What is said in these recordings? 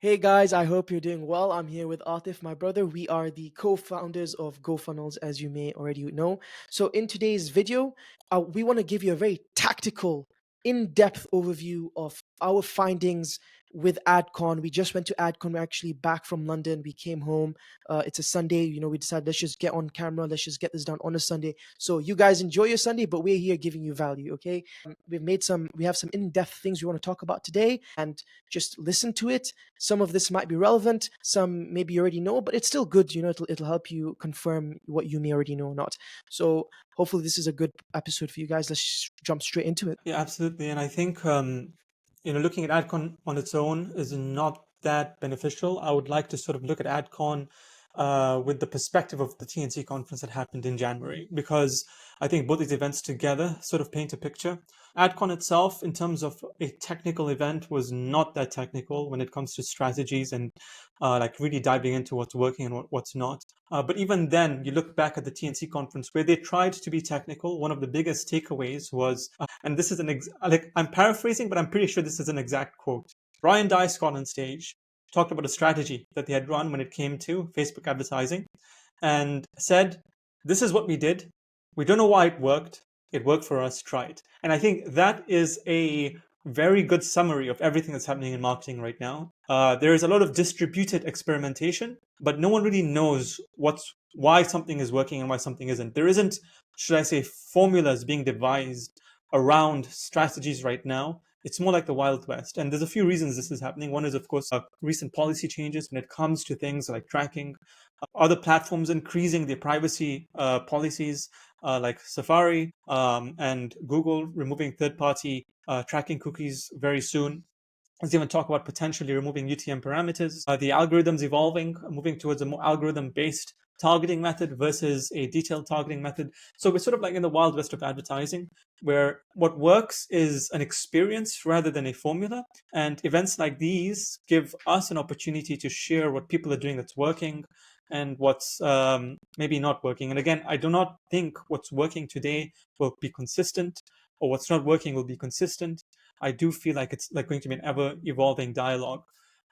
Hey guys, I hope you're doing well. I'm here with Atif, my brother. We are the co-founders of GoFunnels, as you may already know. So in today's video, we want to give you a very tactical, in-depth overview of our findings with AdCon. We just went to AdCon. We're actually back from London. We came home. It's a Sunday. We decided let's just get on camera. Let's just get this done on a Sunday. So you guys enjoy your Sunday, but we're here giving you value. Okay. We have some in-depth things we want to talk about today, and just listen to it. Some of this might be relevant, some maybe you already know, but it's still good. It'll help you confirm what you may already know or not. So hopefully this is a good episode for you guys. Let's jump straight into it. Yeah, absolutely. And I think, looking at AdCon on its own is not that beneficial. I would like to sort of look at AdCon with the perspective of the TNC conference that happened in January, because I think both these events together sort of paint a picture. AdCon itself, in terms of a technical event, was not that technical when it comes to strategies and like really diving into what's working and what's not. But even then, you look back at the TNC conference where they tried to be technical. One of the biggest takeaways was, and this is like I'm paraphrasing, but I'm pretty sure this is an exact quote. Ryan Dice got on stage, talked about a strategy that they had run when it came to Facebook advertising, and said, "This is what we did. We don't know why it worked. It worked for us. Try it." And I think that is a very good summary of everything that's happening in marketing right now. There is a lot of distributed experimentation, but no one really knows why something is working and why something isn't. There isn't, should I say, formulas being devised around strategies right now. It's more like the Wild West. And there's a few reasons this is happening. One is, of course, recent policy changes when it comes to things like tracking, other platforms increasing their privacy policies, like Safari and Google removing third-party tracking cookies very soon. Let's even talk about potentially removing UTM parameters, the algorithms evolving, moving towards a more algorithm-based targeting method versus a detailed targeting method. So we're sort of like in the wild west of advertising, where what works is an experience rather than a formula. And events like these give us an opportunity to share what people are doing that's working and what's maybe not working. And again, I do not think what's working today will be consistent, or what's not working will be consistent. I do feel like it's like going to be an ever evolving dialogue.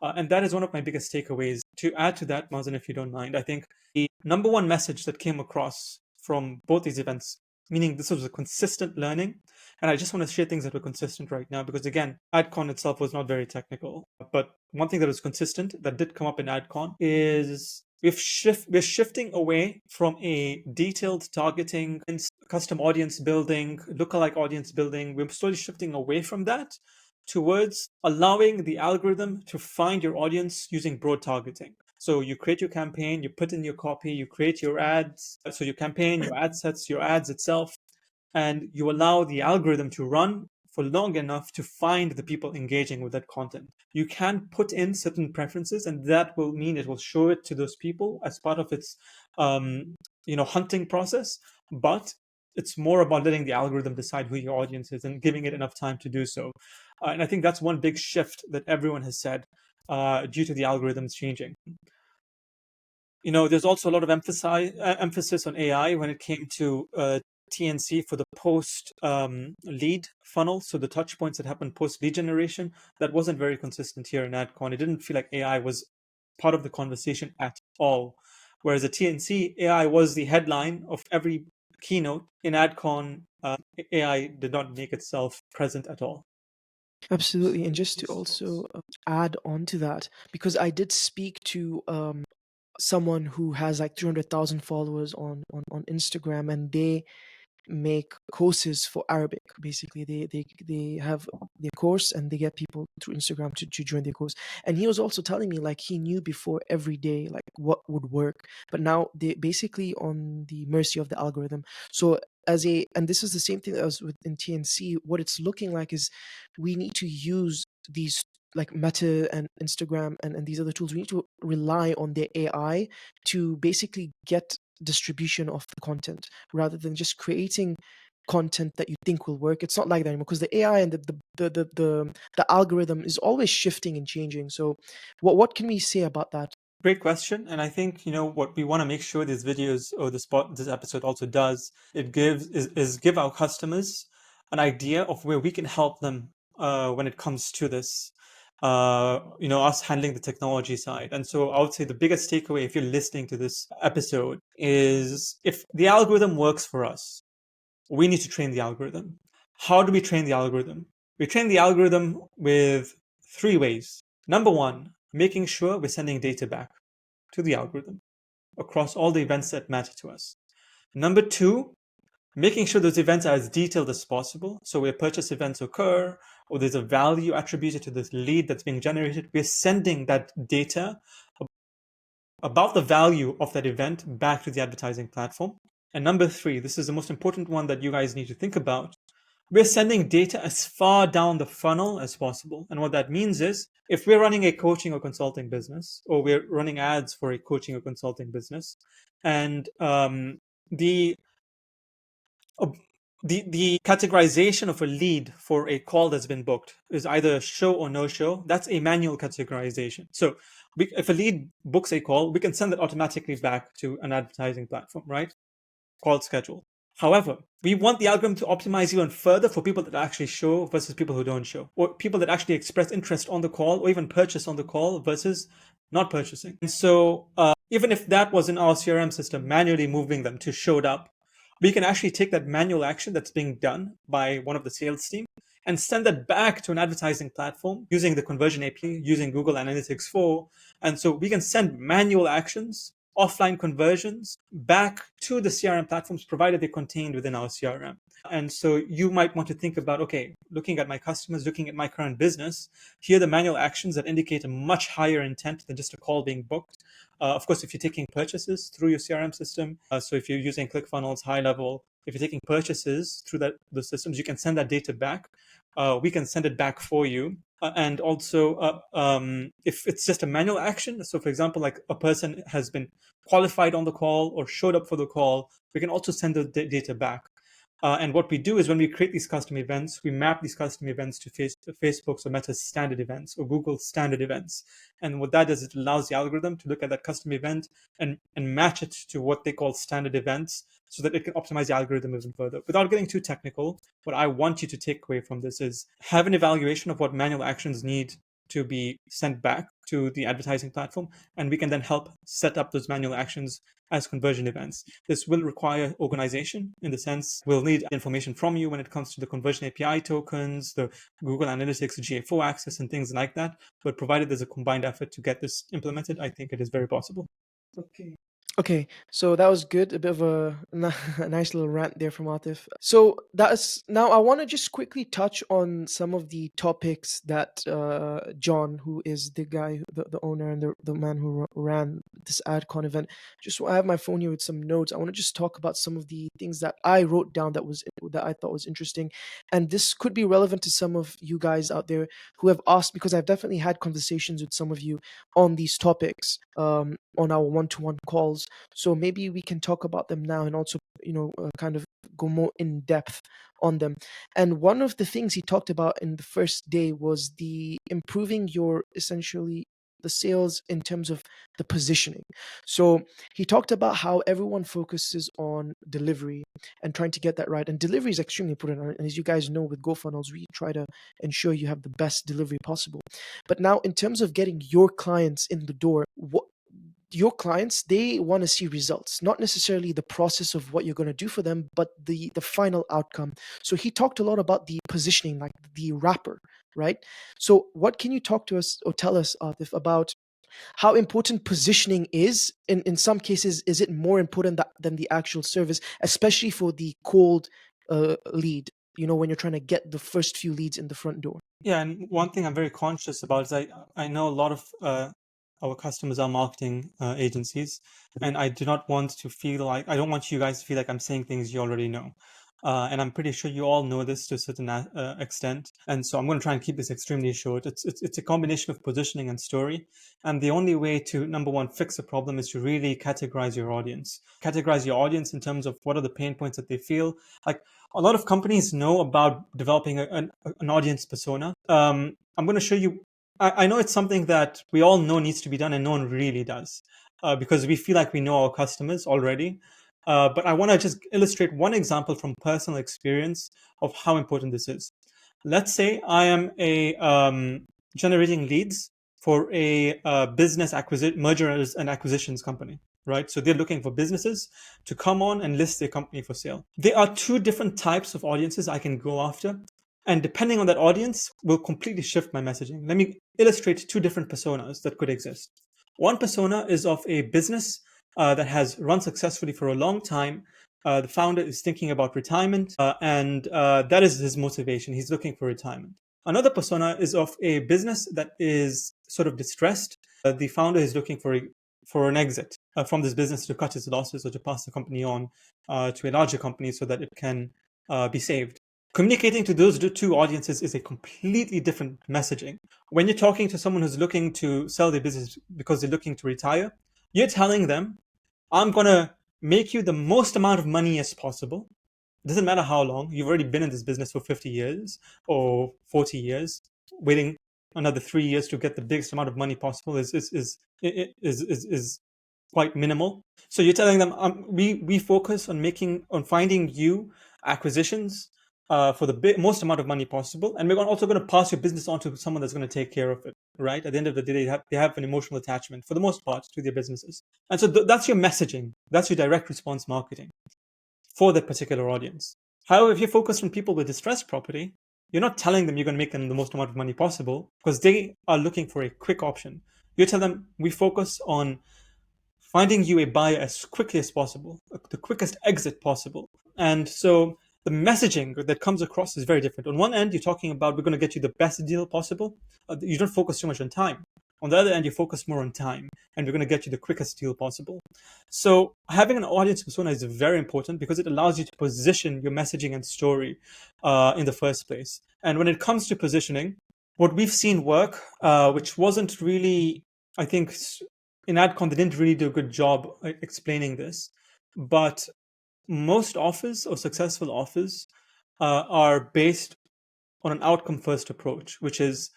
And that is one of my biggest takeaways. To add to that, Mazen, if you don't mind, I think the number one message that came across from both these events, meaning this was a consistent learning. And I just want to share things that were consistent right now, because again, AdCon itself was not very technical. But one thing that was consistent that did come up in AdCon is we're shifting away from a detailed targeting, custom audience building, lookalike audience building. We're slowly shifting away from that towards allowing the algorithm to find your audience using broad targeting. So you create your campaign, you put in your copy, you create your ads. So your campaign, your ad sets, your ads itself, and you allow the algorithm to run for long enough to find the people engaging with that content. You can put in certain preferences, and that will mean it will show it to those people as part of its hunting process. But it's more about letting the algorithm decide who your audience is and giving it enough time to do so. And I think that's one big shift that everyone has said due to the algorithms changing. There's also a lot of emphasis on AI when it came to TNC for the post lead funnel. So the touch points that happen post lead generation, that wasn't very consistent here in AdCon. It didn't feel like AI was part of the conversation at all. Whereas at TNC, AI was the headline of every keynote. In AdCon, AI did not make itself present at all. Absolutely. And just to also add on to that, because I did speak to someone who has like 300,000 followers on Instagram, and they make courses for Arabic. Basically, they have their course and they get people through Instagram to join their course. And he was also telling me like he knew before every day like what would work, but now they basically on the mercy of the algorithm. So and this is the same thing that was within TNC. What it's looking like is we need to use these like Meta and Instagram and these other tools. We need to rely on their AI to basically get distribution of the content rather than just creating content that you think will work. It's not like that anymore because the AI and the algorithm is always shifting and changing. So what can we say about that? Great question. And I think, what we want to make sure these videos or this episode also does, it is give our customers an idea of where we can help them when it comes to this. us handling the technology side. And so I would say the biggest takeaway, if you're listening to this episode, is if the algorithm works for us, we need to train the algorithm. How do we train the algorithm? We train the algorithm with three ways. Number one, making sure we're sending data back to the algorithm across all the events that matter to us. Number two, making sure those events are as detailed as possible. So where purchase events occur, or there's a value attributed to this lead that's being generated, we're sending that data about the value of that event back to the advertising platform. And number three, this is the most important one that you guys need to think about. We're sending data as far down the funnel as possible. And what that means is if we're running a coaching or consulting business, or we're running ads for a coaching or consulting business, and the uh, the categorization of a lead for a call that's been booked is either show or no show. That's a manual categorization. So if a lead books a call, we can send it automatically back to an advertising platform, right? Called schedule. However, we want the algorithm to optimize even further for people that actually show versus people who don't show, or people that actually express interest on the call or even purchase on the call versus not purchasing. And so even if that was in our CRM system, manually moving them to showed up, we can actually take that manual action that's being done by one of the sales team and send that back to an advertising platform using the conversion API, using Google Analytics 4. And so we can send manual actions, offline conversions back to the CRM platforms, provided they're contained within our CRM. And so you might want to think about, okay, looking at my customers, looking at my current business, here are the manual actions that indicate a much higher intent than just a call being booked. Of course, if you're taking purchases through your CRM system, so if you're using ClickFunnels, high level, if you're taking purchases through the systems, you can send that data back. We can send it back for you. And also, if it's just a manual action, so for example, like a person has been qualified on the call or showed up for the call, we can also send the data back. And what we do is when we create these custom events, we map these custom events to Facebook's or Meta's standard events or Google's standard events. And what that does, it allows the algorithm to look at that custom event and match it to what they call standard events so that it can optimize the algorithm even further. Without getting too technical, what I want you to take away from this is have an evaluation of what manual actions need to be sent back to the advertising platform, and we can then help set up those manual actions as conversion events. This will require organization in the sense we'll need information from you when it comes to the conversion API tokens, the Google Analytics GA4 access, and things like that. But provided there's a combined effort to get this implemented, I think it is very possible. Okay. Okay, so that was good. A bit of a nice little rant there from Atif. So that's now I want to just quickly touch on some of the topics that John, who is the guy, the owner and the man who ran this AdCon event, just I have my phone here with some notes. I want to just talk about some of the things that I wrote down that I thought was interesting, and this could be relevant to some of you guys out there who have asked, because I've definitely had conversations with some of you on these topics on our one-to-one calls. So maybe we can talk about them now and also, kind of go more in depth on them. And one of the things he talked about in the first day was the improving your essentially the sales in terms of the positioning. So he talked about how everyone focuses on delivery and trying to get that right. And delivery is extremely important. And as you guys know, with GoFunnels, we try to ensure you have the best delivery possible. But now, in terms of getting your clients in the door, what your clients, they want to see results, not necessarily the process of what you're going to do for them, but the final outcome. So he talked a lot about the positioning, like the wrapper, right? So what can you talk to us or tell us, Atif, about how important positioning is? In some cases, is it more important than the actual service, especially for the cold lead, when you're trying to get the first few leads in the front door? Yeah, and one thing I'm very conscious about is I know a lot of our customers are marketing agencies, and I do not want to feel like I don't want you guys to feel like I'm saying things you already know. And I'm pretty sure you all know this to a certain extent. And so I'm going to try and keep this extremely short. It's a combination of positioning and story. And the only way to, number one, fix a problem is to really categorize your audience. Categorize your audience in terms of what are the pain points that they feel. Like a lot of companies know about developing an audience persona. I'm going to show you. I know it's something that we all know needs to be done and no one really does because we feel like we know our customers already. But I want to just illustrate one example from personal experience of how important this is. Let's say I am generating leads for a business mergers and acquisitions company, right? So they're looking for businesses to come on and list their company for sale. There are two different types of audiences I can go after. And depending on that audience, will completely shift my messaging. Let me illustrate two different personas that could exist. One persona is of a business that has run successfully for a long time. The founder is thinking about retirement, and that is his motivation. He's looking for retirement. Another persona is of a business that is sort of distressed. The founder is looking for an exit from this business to cut his losses or to pass the company on to a larger company so that it can be saved. Communicating to those two audiences is a completely different messaging. When you're talking to someone who's looking to sell their business because they're looking to retire, you're telling them, I'm going to make you the most amount of money as possible. It doesn't matter how long. You've already been in this business for 50 years or 40 years. Waiting another 3 years to get the biggest amount of money possible is quite minimal. So you're telling them, we focus on finding you acquisitions for the most amount of money possible, and we're also going to pass your business on to someone that's going to take care of it. Right? At the end of the day, they have an emotional attachment for the most part to their businesses, and so that's your messaging. That's your direct response marketing for that particular audience. However, if you focus on people with distressed property, you're not telling them you're going to make them the most amount of money possible because they are looking for a quick option. You tell them we focus on finding you a buyer as quickly as possible, the quickest exit possible. And so the messaging that comes across is very different. On one end, you're talking about we're going to get you the best deal possible. You don't focus too much on time. On the other end, you focus more on time, and we're going to get you the quickest deal possible. So having an audience persona is very important because it allows you to position your messaging and story in the first place. And when it comes to positioning, what we've seen work, which wasn't really, I think, in AdCon, they didn't really do a good job explaining this, but most offers or successful offers are based on an outcome first approach, which is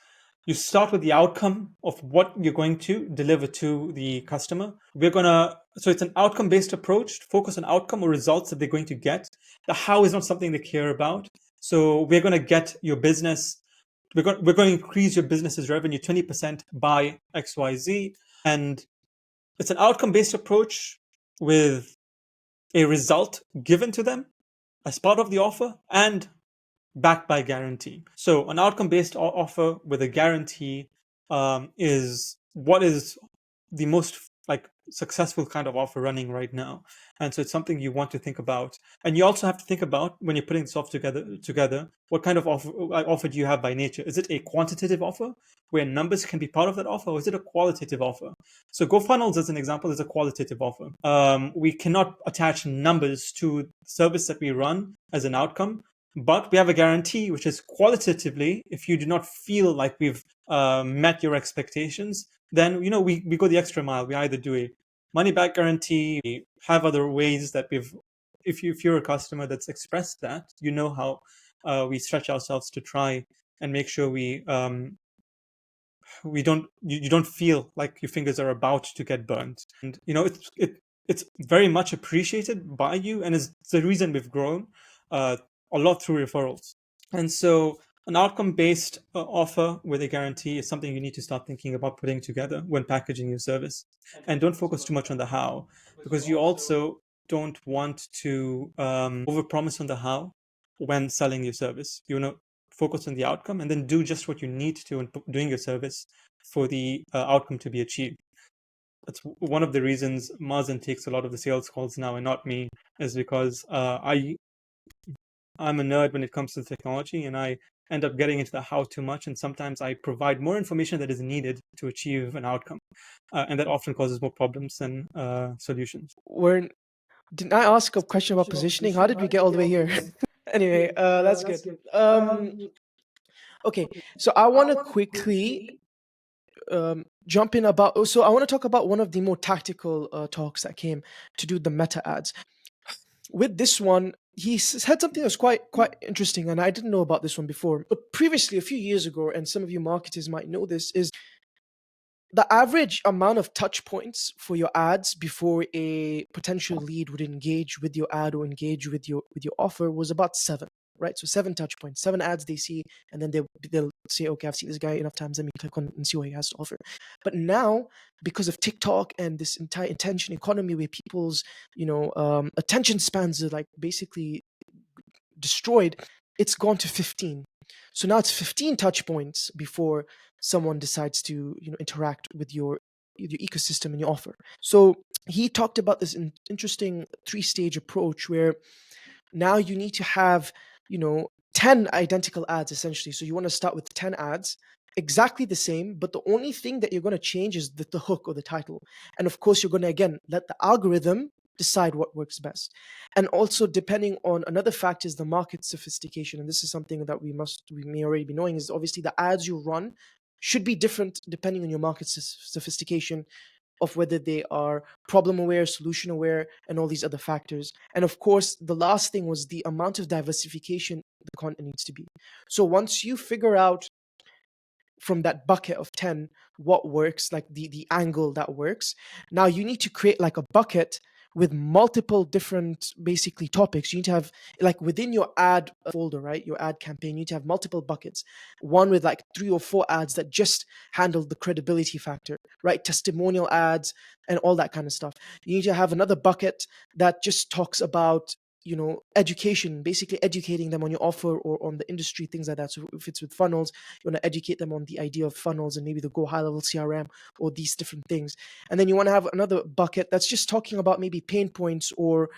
you start with the outcome of what you're going to deliver to the customer. So it's an outcome based approach, focus on outcome or results that they're going to get. The how is not something they care about. So we're going to get your business, we're going to increase your business's revenue 20% by XYZ. And it's an outcome based approach with a result given to them as part of the offer and backed by guarantee. So an outcome-based offer with a guarantee is what is the most like successful kind of offer running right now. And so it's something you want to think about. And you also have to think about when you're putting this off together, what kind of offer do you have by nature? Is it a quantitative offer where numbers can be part of that offer, or is it a qualitative offer? So GoFunnels, as an example, is a qualitative offer. We cannot attach numbers to the service that we run as an outcome, but we have a guarantee, which is qualitatively, if you do not feel like we've met your expectations, then we go the extra mile. We either do a money back guarantee, we have other ways that if you're a customer that's expressed that, how we stretch ourselves to try and make sure we don't you don't feel like your fingers are about to get burnt. And it's very much appreciated by you, and it's the reason we've grown a lot through referrals. And so an outcome-based offer with a guarantee is something you need to start thinking about putting together when packaging your service. And don't focus too much on the how, because you also don't want to overpromise on the how when selling your service. Focus on the outcome and then do just what you need to in doing your service for the outcome to be achieved. That's one of the reasons Mazen takes a lot of the sales calls now and not me, is because I'm a nerd when it comes to technology, and I end up getting into the how too much, and sometimes I provide more information that is needed to achieve an outcome, and that often causes more problems than solutions. Didn't I ask a question about positioning? How did we get all the way here? Anyway, that's good. Okay, so I want to quickly jump in about. So I want to talk about one of the more tactical talks that came to do the meta ads. With this one, he said something that's quite interesting, and I didn't know about this one before. But previously, a few years ago, and some of you marketers might know this, is the average amount of touch points for your ads before a potential lead would engage with your ad or engage with your offer was about 7. right? So 7 touch points, 7 ads they see, and then they'll say, okay, I've seen this guy enough times, let me click on and see what he has to offer. But now, because of TikTok and this entire attention economy, where people's attention spans are like basically destroyed, it's gone to 15. So now it's 15 touch points before someone decides to interact with your ecosystem and your offer. So he talked about this interesting three-stage approach where now you need to have, 10 identical ads essentially. So you want to start with 10 ads, exactly the same, but the only thing that you're going to change is the hook or the title. And of course, you're going to, again, let the algorithm decide what works best. And also, depending on another factor is the market sophistication. And this is something that we may already be knowing, is obviously the ads you run should be different depending on your market sophistication, of whether they are problem aware, solution aware, and all these other factors. And of course, the last thing was the amount of diversification the content needs to be. So once you figure out from that bucket of 10 what works, like the angle that works, now you need to create like a bucket with multiple different basically topics. You need to have, like, within your ad folder, right, your ad campaign, you need to have multiple buckets, one with like 3 or 4 ads that just handle the credibility factor, right, testimonial ads and all that kind of stuff. You need to have another bucket that just talks about education, basically educating them on your offer or on the industry, things like that. So if it's with funnels, you want to educate them on the idea of funnels and maybe the go high level CRM or these different things. And then you want to have another bucket that's just talking about maybe pain points or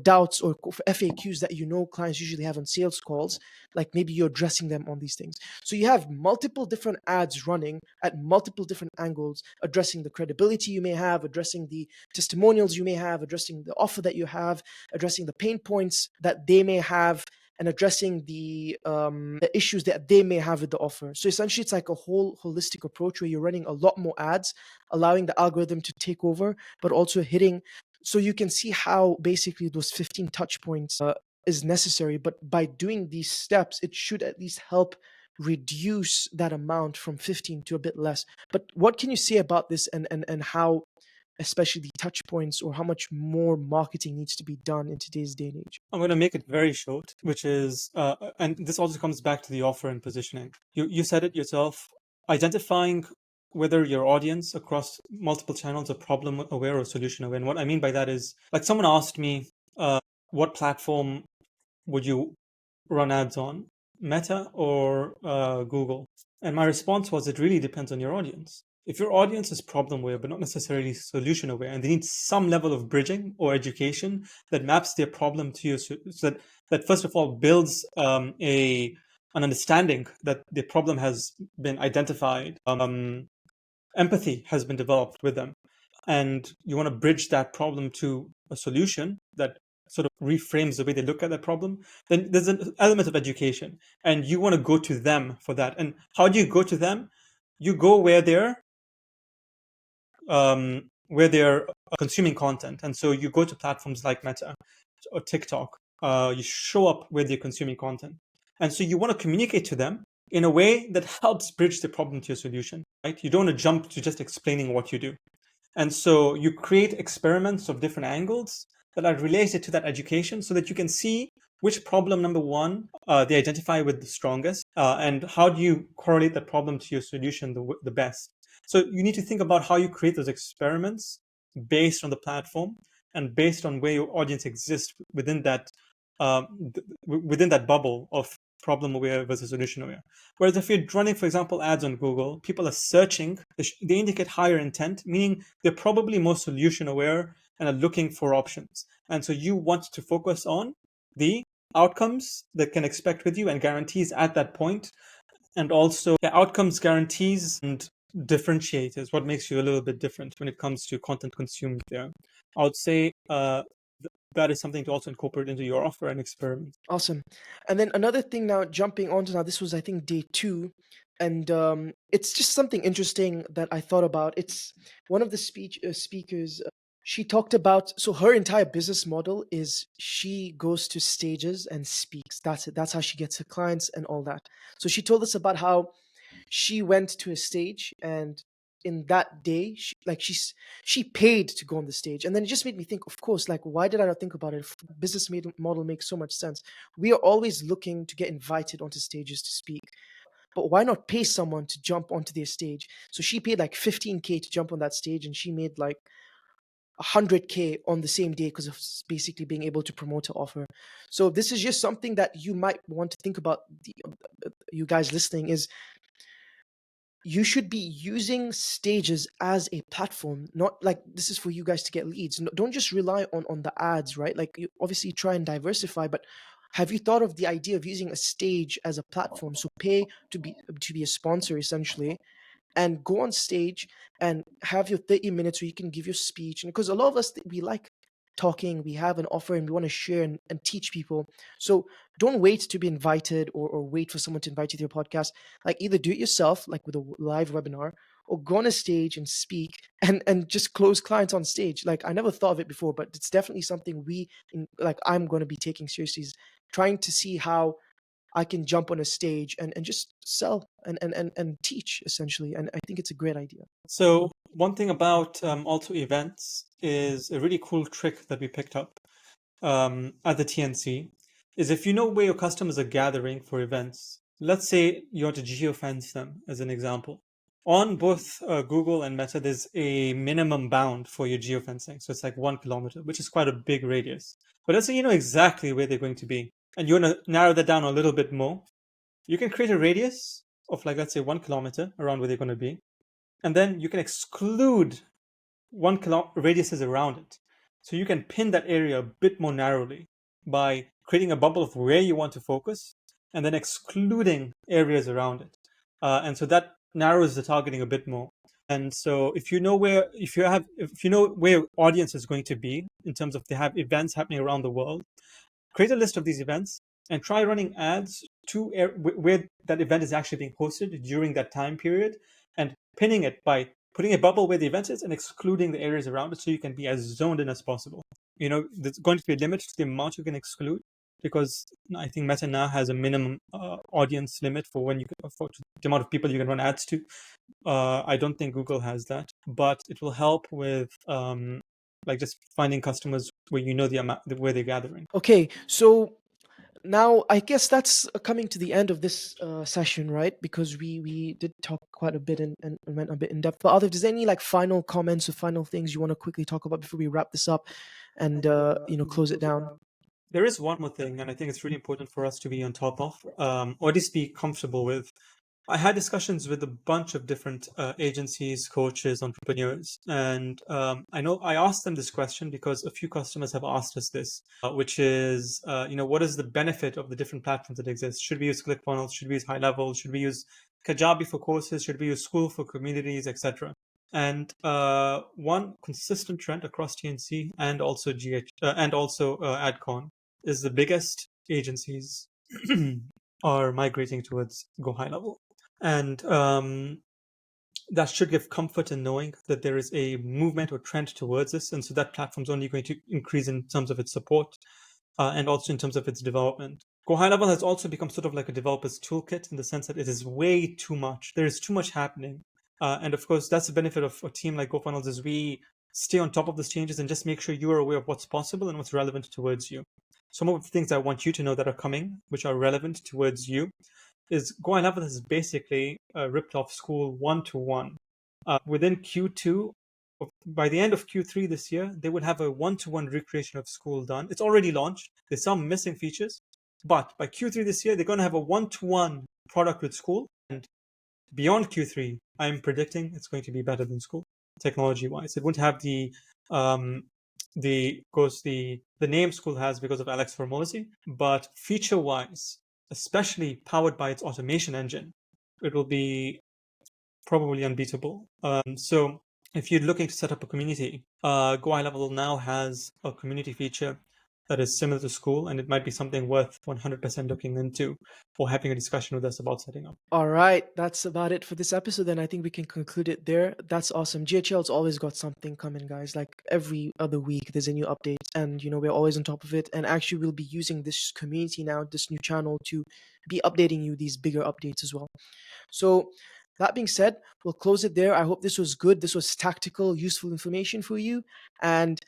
doubts or FAQs that clients usually have on sales calls, like maybe you're addressing them on these things. So you have multiple different ads running at multiple different angles, addressing the credibility you may have, addressing the testimonials you may have, addressing the offer that you have, addressing the pain points that they may have, and addressing the issues that they may have with the offer. So essentially, it's like a whole holistic approach where you're running a lot more ads, allowing the algorithm to take over, but also hitting. So you can see how basically those 15 touch points is necessary. But by doing these steps, it should at least help reduce that amount from 15 to a bit less. But what can you say about this, and how, especially the touch points, or how much more marketing needs to be done in today's day and age? I'm going to make it very short, which is, and this also comes back to the offer and positioning. You said it yourself, identifying whether your audience across multiple channels are problem aware or solution aware. And what I mean by that is, like, someone asked me, what platform would you run ads on, Meta or Google? And my response was, it really depends on your audience. If your audience is problem aware, but not necessarily solution aware, and they need some level of bridging or education that maps their problem to you, so that first of all builds an understanding that the problem has been identified, empathy has been developed with them, and you want to bridge that problem to a solution that sort of reframes the way they look at that problem, then there's an element of education, and you want to go to them for that. And how do you go to them? You go where they're consuming content, and so you go to platforms like Meta or TikTok. You show up where they're consuming content, and so you want to communicate to them in a way that helps bridge the problem to your solution. Right? You don't want to jump to just explaining what you do. And so you create experiments of different angles that are related to that education, so that you can see which problem, number one, they identify with the strongest, and how do you correlate that problem to your solution the best. So you need to think about how you create those experiments based on the platform and based on where your audience exists within that bubble of problem aware versus solution aware. Whereas if you're running, for example, ads on Google, people are searching, they indicate higher intent, meaning they're probably more solution aware and are looking for options. And so you want to focus on the outcomes that can expect with you and guarantees at that point. And also, outcomes, guarantees, and differentiators, what makes you a little bit different when it comes to content consumed there. I would say that is something to also incorporate into your offer and experiment. Awesome. And then another thing, now jumping on to, now this was I think day 2, and it's just something interesting that I thought about. It's one of the speakers. She talked about, so her entire business model is she goes to stages and speaks. That's it. That's how she gets her clients and all that. So she told us about how she went to a stage and in that day, she paid to go on the stage. And then it just made me think, of course, like, why did I not think about it? If model makes so much sense. We are always looking to get invited onto stages to speak, but why not pay someone to jump onto their stage? So she paid like 15K to jump on that stage, and she made like 100K on the same day because of basically being able to promote her offer. So this is just something that you might want to think about. You guys listening, is you should be using stages as a platform, not like this is for you guys to get leads. Don't just rely on the ads, right? Like, you obviously try and diversify, but have you thought of the idea of using a stage as a platform? So pay to be a sponsor essentially, and go on stage and have your 30 minutes where you can give your speech. And because a lot of us, we like talking, we have an offer and we want to share and teach people. So don't wait to be invited, or wait for someone to invite you to your podcast. Like, either do it yourself, like with a live webinar, or go on a stage and speak, and just close clients on stage. Like, I never thought of it before, but it's definitely something like I'm going to be taking seriously, is trying to see how I can jump on a stage and just sell and teach essentially. And I think it's a great idea. So one thing about also events is a really cool trick that we picked up at the TNC is if you know where your customers are gathering for events, let's say you want to geofence them as an example. On both Google and Meta, there's a minimum bound for your geofencing. So it's like 1 kilometer, which is quite a big radius. But let's say you know exactly where they're going to be and you want to narrow that down a little bit more. You can create a radius of, like, let's say 1 kilometer around where they're going to be. And then you can exclude 1 kilometer radiuses around it. So you can pin that area a bit more narrowly by creating a bubble of where you want to focus and then excluding areas around it. And so that narrows the targeting a bit more. And so if you know where your audience is going to be in terms of they have events happening around the world, create a list of these events and try running ads to where that event is actually being hosted during that time period, and pinning it by putting a bubble where the event is and excluding the areas around it so you can be as zoned in as possible. There's going to be a limit to the amount you can exclude, because I think Meta now has a minimum audience limit for when you can afford the amount of people you can run ads to. I don't think Google has that, but it will help with like just finding customers where you know the amount where they're gathering. Okay, so now I guess that's coming to the end of this session, right? Because we did talk quite a bit and went a bit in depth. But Arthur, does any like final comments or final things you want to quickly talk about before we wrap this up and close it down? There is one more thing, and I think it's really important for us to be on top of, or at least be comfortable with. I had discussions with a bunch of different agencies, coaches, entrepreneurs, and I know I asked them this question because a few customers have asked us this, which is, what is the benefit of the different platforms that exist? Should we use ClickFunnels? Should we use High Level? Should we use Kajabi for courses? Should we use School for communities, etc.? And one consistent trend across TNC and also AdCon is the biggest agencies are migrating towards Go High Level. And that should give comfort in knowing that there is a movement or trend towards this. And so that platform's only going to increase in terms of its support and also in terms of its development. Go High Level has also become sort of like a developer's toolkit in the sense that it is way too much. There is too much happening. And of course, that's the benefit of a team like GoFunnels is we stay on top of those changes and just make sure you are aware of what's possible and what's relevant towards you. Some of the things I want you to know that are coming, which are relevant towards you, is Go High Level has basically ripped off School one-to-one. Within Q2, by the end of Q3 this year, they will have a one-to-one recreation of School done. It's already launched. There's some missing features, but by Q3 this year, they're going to have a one-to-one product with School. And beyond Q3, I'm predicting it's going to be better than School, technology-wise. It won't have the name School has because of Alex Formosy, but feature-wise, especially powered by its automation engine, it will be probably unbeatable. So if you're looking to set up a community, Go High Level now has a community feature that is similar to School, and it might be something worth 100% looking into or having a discussion with us about setting up. All right, that's about it for this episode. Then I think we can conclude it there. That's awesome. GHL's always got something coming, guys. Like every other week, there's a new update, and we're always on top of it. And actually, we'll be using this community now, this new channel, to be updating you these bigger updates as well. So That being said, we'll close it there. I hope this was good. This was tactical, useful information for you. And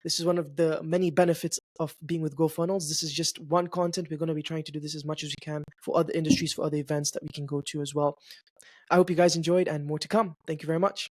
this is one of the many benefits of being with GoFunnels. This is just one content. We're going to be trying to do this as much as we can for other industries, for other events that we can go to as well. I hope you guys enjoyed and more to come. Thank you very much.